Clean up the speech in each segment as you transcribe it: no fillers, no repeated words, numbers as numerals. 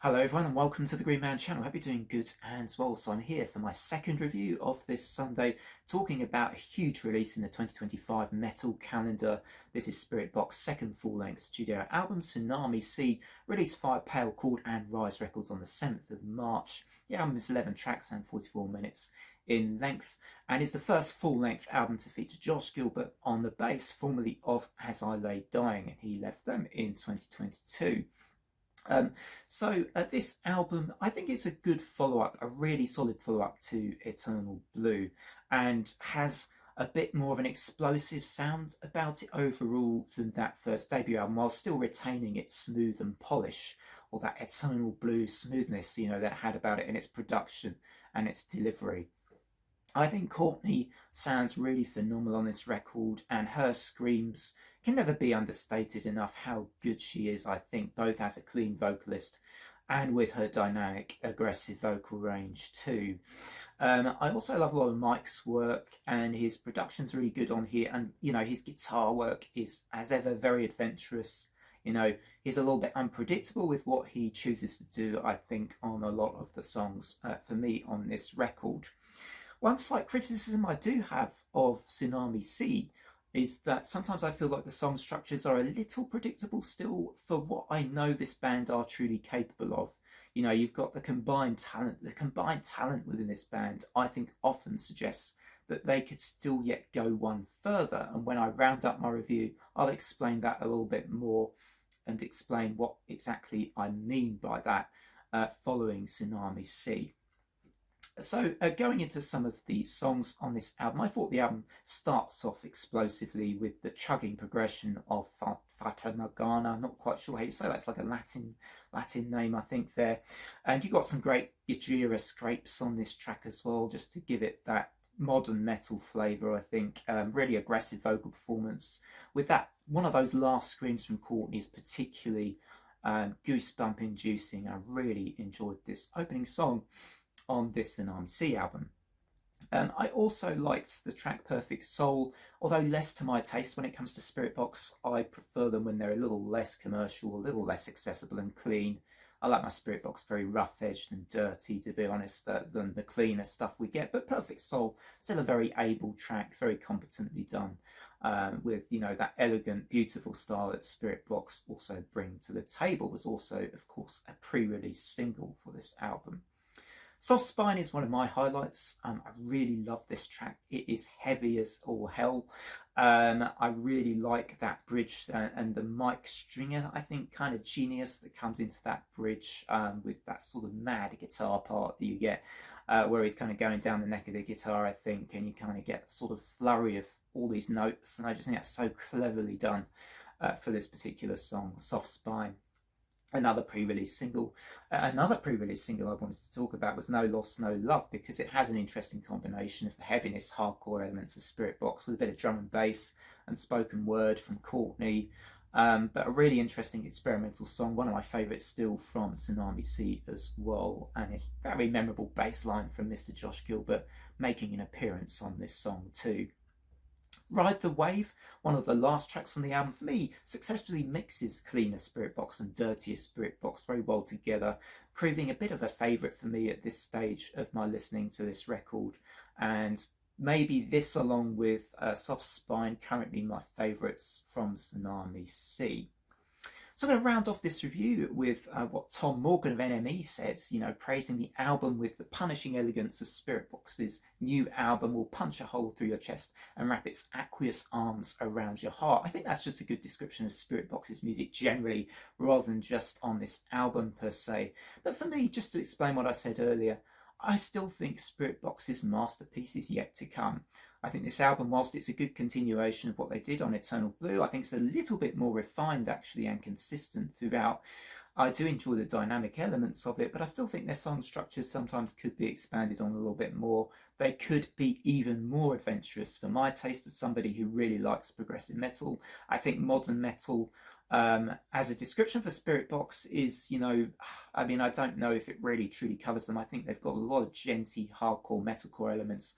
Hello everyone and welcome to the Green Man channel. Hope you're doing good and well. So I'm here for my second review of this Sunday, talking about a huge release in the 2025 metal calendar. This is Spiritbox's second full-length studio album, Tsunami Sea, released via Pale Chord and Rise Records on the 7th of March. The album is 11 tracks and 44 minutes in length, and is the first full-length album to feature Josh Gilbert on the bass, formerly of As I Lay Dying, and he left them in 2022. This album, I think it's a good follow-up, a really solid follow-up to Eternal Blue, and has a bit more of an explosive sound about it overall than that first debut album, while still retaining its smooth and polish, or that Eternal Blue smoothness, that it had about it in its production and its delivery. I think Courtney sounds really phenomenal on this record, and her screams can never be understated enough how good she is, I think, both as a clean vocalist and with her dynamic, aggressive vocal range too. I also love a lot of Mike's work, and his production's really good on here, and his guitar work is, as ever, very adventurous. He's a little bit unpredictable with what he chooses to do, I think, on a lot of the songs for me on this record. One slight criticism I do have of Tsunami Sea is that sometimes I feel like the song structures are a little predictable still for what I know this band are truly capable of. You've got the combined talent. The combined talent within this band, I think, often suggests that they could still yet go one further. And when I round up my review, I'll explain that a little bit more and explain what exactly I mean by that following Tsunami Sea. So going into some of the songs on this album, I thought the album starts off explosively with the chugging progression of Fata Morgana. I'm not quite sure how you say that. It's like a Latin name, I think, there. And you got some great Gojira scrapes on this track as well, just to give it that modern metal flavour, I think. Really aggressive vocal performance. With that, one of those last screams from Courtney is particularly goosebump inducing. I really enjoyed this opening song on this Tsunami Sea album. I also liked the track Perfect Soul, although less to my taste when it comes to Spiritbox. I prefer them when they're a little less commercial, a little less accessible and clean. I like my Spiritbox very rough-edged and dirty, to be honest, than the cleaner stuff we get. But Perfect Soul, still a very able track, very competently done, with that elegant, beautiful style that Spiritbox also bring to the table. Was also, of course, a pre-release single for this album. Soft Spine is one of my highlights. I really love this track. It is heavy as all hell. I really like that bridge and the Mike Stringer, I think, kind of genius that comes into that bridge with that sort of mad guitar part that you get, where he's kind of going down the neck of the guitar, I think, and you kind of get a sort of flurry of all these notes. And I just think that's so cleverly done for this particular song, Soft Spine. Another pre-release single. Another pre-release single I wanted to talk about was No Loss, No Love, because it has an interesting combination of the heaviness, hardcore elements of Spiritbox with a bit of drum and bass and spoken word from Courtney. But a really interesting experimental song, one of my favourites still from Tsunami Sea as well, and a very memorable bass line from Mr. Josh Gilbert making an appearance on this song too. Ride the Wave, one of the last tracks on the album, for me, successfully mixes cleaner Spiritbox and dirtier Spiritbox very well together, proving a bit of a favourite for me at this stage of my listening to this record. And maybe this, along with Soft Spine, currently my favourites from Tsunami Sea. So I'm going to round off this review with what Tom Morgan of NME said, praising the album with the punishing elegance of Spiritbox's new album will punch a hole through your chest and wrap its aqueous arms around your heart. I think that's just a good description of Spiritbox's music generally, rather than just on this album per se. But for me, just to explain what I said earlier, I still think Spiritbox's masterpiece is yet to come. I think this album, whilst it's a good continuation of what they did on Eternal Blue, I think it's a little bit more refined actually and consistent throughout. I do enjoy the dynamic elements of it, but I still think their song structures sometimes could be expanded on a little bit more. They could be even more adventurous. For my taste, as somebody who really likes progressive metal, I think modern metal, as a description for Spiritbox, is, I don't know if it really truly covers them. I think they've got a lot of djenty, hardcore, metalcore elements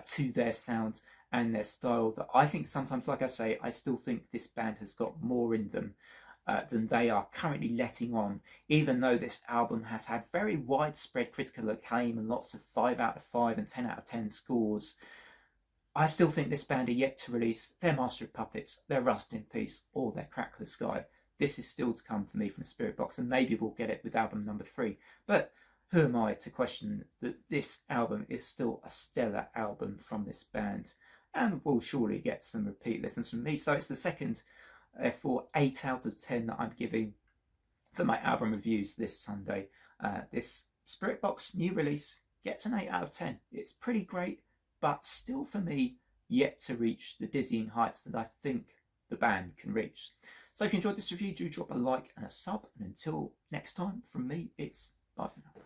to their sound and their style that I think sometimes, like I say, I still think this band has got more in them than they are currently letting on, even though this album has had very widespread critical acclaim and lots of 5 out of 5 and 10 out of 10 scores. I still think this band are yet to release their Master of Puppets, their Rust in Peace, or their Crackler Sky. This is still to come for me from Spiritbox, and maybe we'll get it with album number 3. But who am I to question that this album is still a stellar album from this band, and will surely get some repeat listens from me. So it's the second for 8 out of 10 that I'm giving for my album reviews this Sunday. This Spiritbox new release gets an 8 out of 10. It's pretty great, but still for me yet to reach the dizzying heights that I think the band can reach. So if you enjoyed this review, do drop a like and a sub, and until next time, from me, it's bye for now.